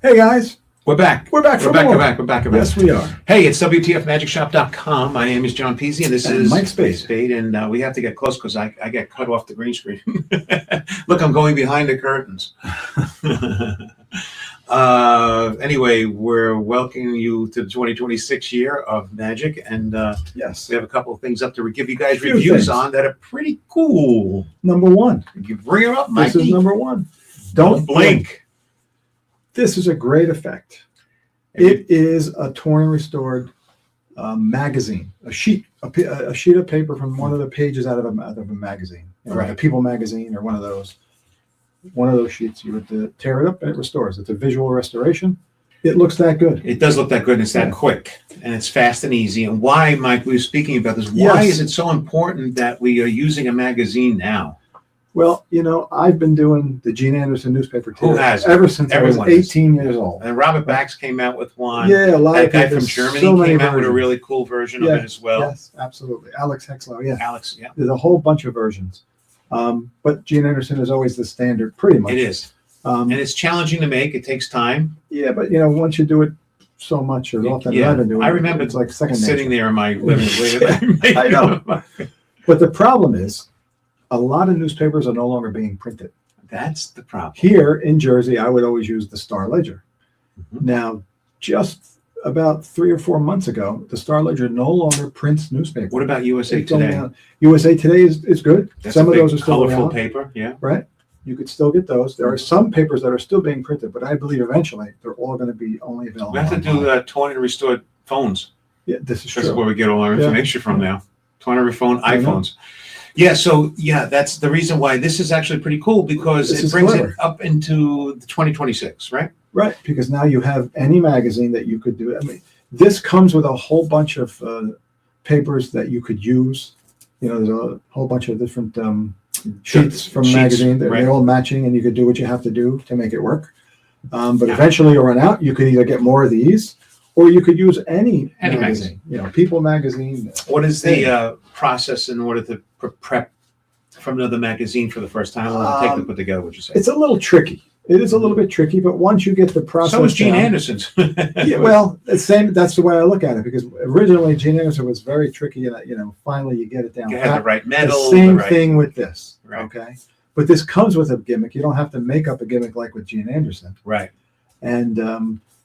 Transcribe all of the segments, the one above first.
Hey guys, We're back. we're back. We're back. We're back. We're back. We're back. Yes, we are. Hey, it's WTFMagicShop.com. My name is John Peasy, and this And is Mike Spade. And we have to get close because I get cut off the green screen. Look, I'm going behind the curtains. Anyway, we're welcoming you to the 2026 year of Magic, and Yes. we have a couple of things up to give you guys Few reviews things. on that are pretty cool. Number one. You bring her up, This is Mikey. number one. Don't blink. This is a great effect. It is a torn and restored magazine, a sheet of paper from one of the pages out of a magazine, like Right. a People magazine or one of those sheets. You would tear it up and it restores. It's a visual restoration. It looks that good. It does look that good, and it's that Yeah. quick, and it's fast and easy. And why, Mike, we were speaking about this. Why Yes. is it so important that we are using a magazine now? Well, I've been doing the Gene Anderson newspaper Who hasn't? ever since Everyone I was has. 18 years old. And Robert Bax came out with one. Yeah, a lot That of guy people. from Germany so many came out with a versions. really cool version Yeah, of it as well. Yes, absolutely. Alex Hexlow, yeah. Alex, yeah. There's a whole bunch of versions. But Gene Anderson is always the standard, pretty much. It is. Um, And it's challenging to make. It takes time. yeah, but once you do it so much as often as Yeah. I've been doing it, I remember it's like second Sitting nature. there in my living room. I know. But the problem is, a lot of newspapers are no longer being printed. That's the problem. Here in Jersey, I would always use the Star Ledger. Mhm. Now, just about 3 or 4 months ago, the Star Ledger no longer prints newspapers. What about USA It's only Today? on- USA Today is good. That's Some a of big, those are still colorful around, paper. Yeah. right? You could still get those. There are some papers that are still being printed, but I believe eventually they're all going to be only available. We have to do online. torn and restored phones. Yeah, this is That's true. where we get all our Yeah. information from now. 200 phone I know. iPhones. Yeah, so that's the reason why this is actually pretty cool, because This it is brings clever. it up into the 2026, right? Right, because now you have any magazine that you could do. I mean, this comes with a whole bunch of papers that you could use. There's a whole bunch of different sheets from Sheets, a magazine. They're, right. they're all matching, and you could do what you have to do to make it work. But Yeah. eventually you'll run out. You could either get more of these, or you could use any Any magazine. People magazine. What is the process in order to prep from another magazine for the first time? What does it take to put together, would you say? It's a little tricky. It is a little bit tricky, but once you get the process So is Gene down- Anderson's. Yeah, well, the same. That's the way I look at it, because originally Gene Anderson was very tricky, and finally you get it down. You have the right The metal. same the right, thing with this. Right. Okay, but this comes with a gimmick. You don't have to make up a gimmick like with Gene Anderson, Right. and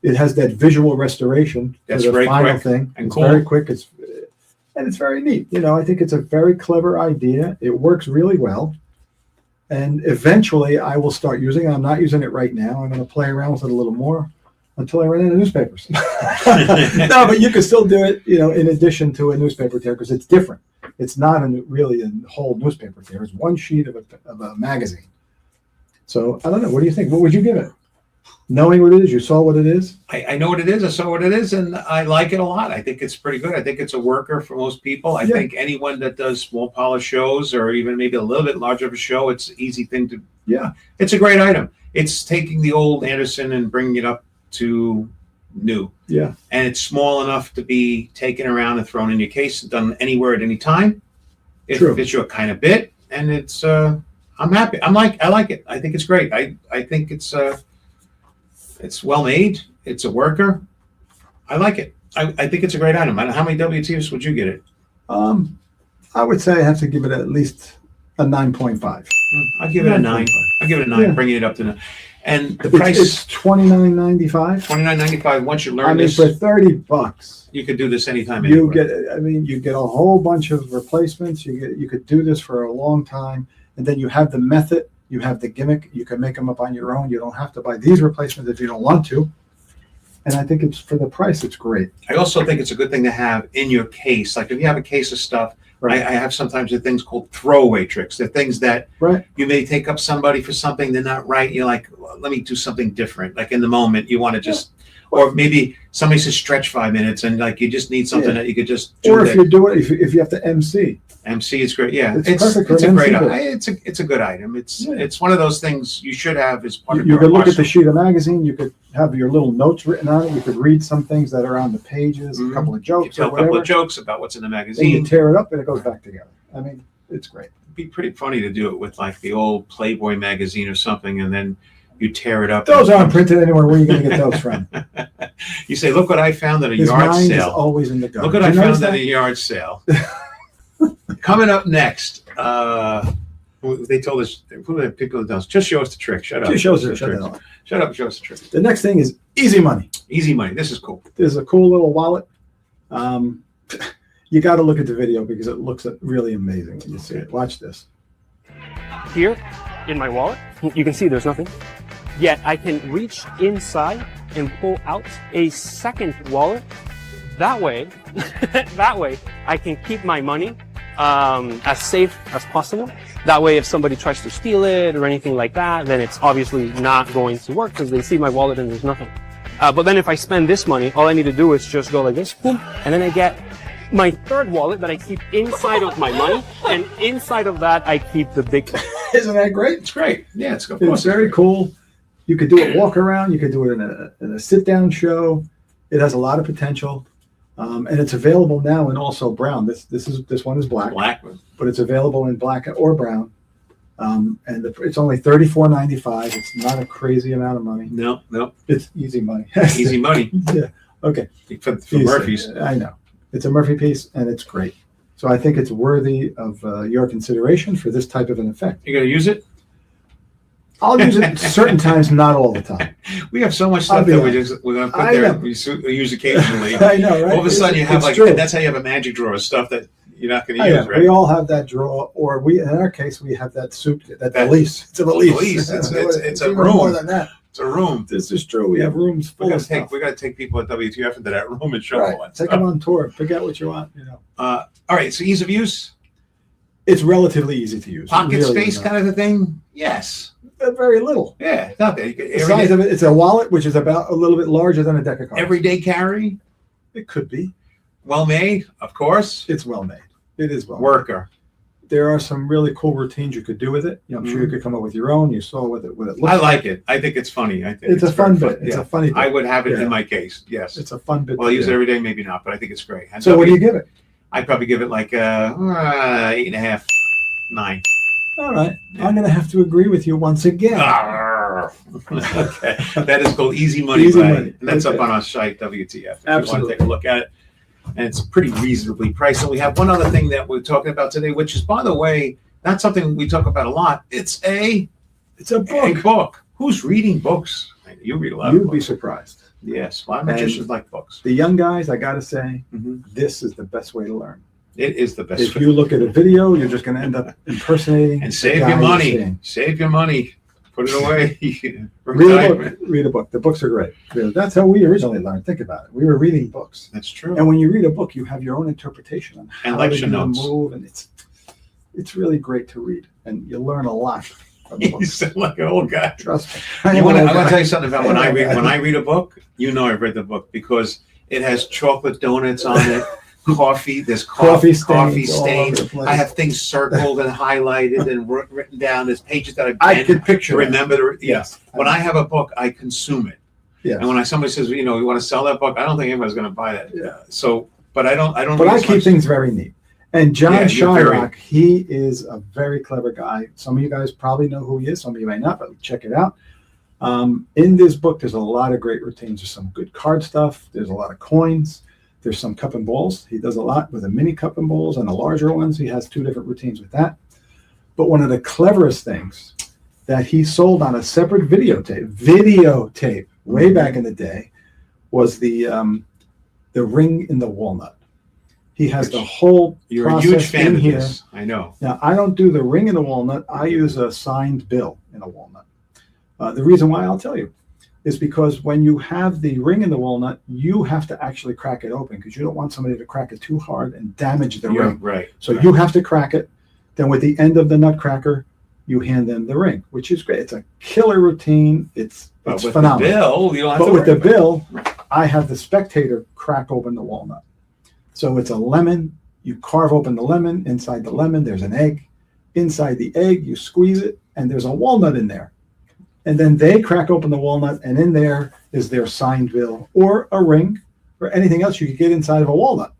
it has that visual restoration. That's for the very final quick thing. and It's cool. very quick. It's very neat. I think it's a very clever idea. It works really well. And eventually I will start using it. I'm not using it right now. I'm going to play around with it a little more until I run out of newspapers. No, but you can still do it, in addition to a newspaper tear, because it's different. It's not really a whole newspaper tear. It's one sheet of a magazine. So I don't know. What do you think? What would you give it? Knowing what it is, you saw what it is? I know what it is. I saw what it is, and I like it a lot. I think it's pretty good. I think it's a worker for most people. I Yeah. think anyone that does small polish shows, or even maybe a little bit larger of a show, it's an easy thing to. Yeah. It's a great item. It's taking the old Anderson and bringing it up to new. Yeah. And it's small enough to be taken around and thrown in your case and done anywhere at any time. It True. fits your kind of bit, and it's. I'm happy. I like it. I think it's great. I think it's. It's well made. It's a worker. I like it. I think it's a great item. How many WTFs would you get it? I would say I have to give it at least a 9.5. I'll give it a 9. 9.5. I'll give it a 9, Yeah. bringing it up to 9. And the It's price, $29.95. $29.95. Once you I learn mean, this, for $30, you could do this anytime, you anywhere. you get a whole bunch of replacements. You could do this for a long time, and then you have the method, you have the gimmick. You can make them up on your own. You don't have to buy these replacements if you don't want to. And I think it's for the price, it's great. I also think it's a good thing to have in your case. Like if you have a case of stuff, Right. I have sometimes the things called throwaway tricks. They're things that Right. you may take up somebody for something they're not right. You're like, well, let me do something different. Like in the moment, you want to just, or maybe somebody says stretch 5 minutes, and like you just need something Yeah. that you could just do. Or if that. you do it, if you have to MC. MC is great. Yeah, It's perfect for it's a an great MC book. item. It's a good item. Yeah. It's one of those things you should have as part of You your could look at arsenal. the sheet of magazine. You could have your little notes written on it. You could read some things that are on the pages, Mhm. a couple of You jokes tell or a couple whatever. of jokes about what's in the Then you magazine. tear it up and it goes back together. I mean, it's great. It'd be pretty funny to do it with like the old Playboy magazine or something, and then You tear it up. Those aren't printed anywhere. Where are you going to get those from? You say, look what I found at a His yard mind is sale. always in the garden. Look what I Did you notice found at that? a yard sale. Coming up next, they told us, who are the people that tell us, just show us the trick. Shut up. Just show us Show the us trick. tricks. Shut up and show us the trick. The next thing is easy money. Easy money. This is cool. There's a cool little wallet. You got to look at the video because it looks really amazing when you see it. Watch this. Here in my wallet, you can see there's nothing. Yet I can reach inside and pull out a second wallet. That way, I can keep my money as safe as possible. That way, if somebody tries to steal it or anything like that, then it's obviously not going to work because they see my wallet and there's nothing. But then if I spend this money, all I need to do is just go like this, boom, and then I get my third wallet that I keep inside of my money, and inside of that, I keep the big. Isn't that great? It's great. Yeah, it's Very cool. You could do it walk around. You could do it in a sit down show. It has a lot of potential, and it's available now in also brown. This one is black, but it's available in black or brown. It's only $34.95. It's not a crazy amount of money. No. It's easy money. Easy money. Yeah. Okay. For Murphy's. I know. It's a Murphy piece, and it's great. So I think it's worthy of your consideration for this type of an effect. You going to use it? I'll use it certain times, not all the time. We have so much stuff that we're going to put there. We use occasionally. I know, right? All of a sudden, you have true. that's how you have a magic drawer of stuff that you're not going to use, right? We all have that drawer, or in our case, we have that suit, that valise. It's a valise. It's a even room. more than that. It's a room. This is true. We have rooms full of stuff. We got to take people at WTF into that room and show Right. them what. Take them on tour. Pick out what you want. All right. So ease of use, it's relatively easy to use. pocket Really space kind of a thing. Yes. Very little. Yeah. It's not bad. The size of it's a wallet, which is about a little bit larger than a deck of cards. Everyday carry. It could be. Well made, of course. It's well made. It is well made. Worker. There are some really cool routines you could do with it. I'm sure you could come up with your own. You saw what it looks I like it. I think it's funny. I think it's a fun bit. It's a funny bit. I would have it in my case. Yes. It's a fun bit. Well, I use it every day, maybe not, but I think it's great. And so what do you give it? I'd probably give it like 8.5, 9. All right. I'm going to have to agree with you once again. Okay. That is called Easy Money. Easy Money. And that's up on our site, WTF. If Absolutely. you want to take a look at it. And it's pretty reasonably priced. And we have one other thing that we're talking about today, which is, by the way, not something we talk about a lot. It's a book. A book. Who's reading books? You read a lot of You'd books. be surprised. Yes. A lot of magicians like books. The young guys, I got to say, Mhm. this is the best way to learn. It is the best. If you look at a video, you're just going to end up impersonating And the save guy your you're money. seeing. Save your money. Put it away. For Read a retirement. book. Read a book. The books are great. That's how we originally learned. Think about it. We were reading books. That's true. And when you read a book, you have your own interpretation on And how lecture they're gonna notes. move, and it's really great to read, and you learn a lot from the You books. sound like an old guy. Trust me. I want to tell you something about when I am I old guy. read a book. You know I've read the book because it has chocolate donuts on it, coffee. There's Coffee coffee stains all over stains. the place. I have things circled and highlighted and written down. There's pages that I bent could picture to that. remember. Yes. When I have a book, I consume it. Yes. And when somebody says, you want to sell that book, I don't think anybody's going to buy that. Yeah. So, but I don't. But read I as keep much. things very neat. And John Yeah, you're very- Shyrock, he is a very clever guy. Some of you guys probably know who he is. Some of you may not, but check it out. In this book, there's a lot of great routines. There's some good card stuff. There's a lot of coins. There's some cup and balls. He does a lot with the mini cup and balls and the larger ones. He has 2 different routines with that. But one of the cleverest things that he sold on a separate videotape way back in the day was the ring in the walnut. He has the whole You're a process huge fan in of here. this. I know. Now, I don't do the ring in the walnut. I use a signed bill in a walnut. The reason why I'll tell you is because when you have the ring in the walnut, you have to actually crack it open because you don't want somebody to crack it too hard and damage the You're ring. right. So right. you have to crack it. Then with the end of the nutcracker, you hand them the ring, which is great. It's a killer routine. It's But with phenomenal. the bill, you don't have But to with the worry about bill, Right. I have the spectator crack open the walnut. So it's a lemon. You carve open the lemon. Inside the lemon, there's an egg. Inside the egg, you squeeze it, and there's a walnut in there. And then they crack open the walnut, and in there is their signed bill or a ring or anything else you could get inside of a walnut.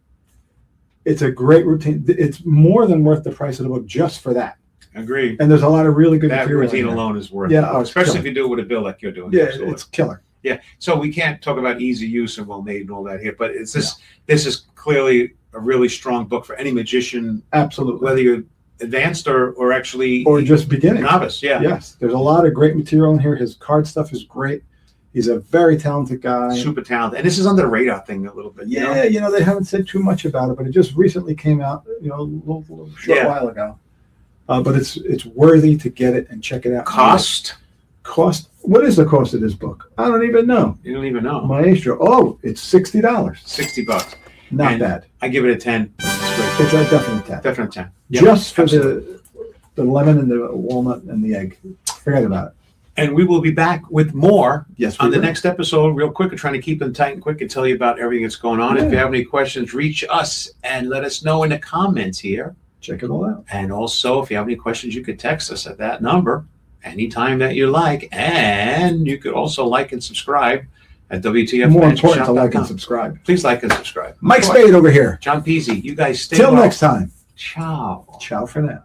It's a great routine. It's more than worth the price of the book just for that. Agreed. And there's a lot of really good That material. in routine there. alone is worth Yeah, it. oh, it's Especially killer. if you do it with a bill like you're doing. Yeah, Absolutely. it's killer. Yeah. So we can't talk about easy use and well made and all that here, but it's this. This is clearly a really strong book for any magician, Absolutely. whether you're advanced or actually Or just beginning. novice. Yeah. Yes, there's a lot of great material in here. His card stuff is great. He's a very talented guy. Super talented. And this is under the radar thing a little bit. You know? Yeah, they haven't said too much about it, but it just recently came out, a little short Yeah. while ago. But it's worthy to get it and check it out. Cost? What is the cost of this book? I don't even know. You don't even know. Maestro. Oh, it's $60. $60. Not And bad. I give it a 10. It's great. It's a definite 10. Definite 10. Yep, Just for absolutely. the lemon and the walnut and the egg. Forget about it. And we will be back with more Yes, on we the will. next episode, real quick. We're trying to keep them tight and quick and tell you about everything that's going on. If you Yeah. have any questions, reach us and let us know in the comments here. Check it all out. And also, if you have any questions, you could text us at that number anytime that you like. And you could also like and subscribe at WTF. More important to like and subscribe. Please like and subscribe. Mike Spade over here. John Peasy, you guys stay Till well. next time. Ciao. Ciao for now.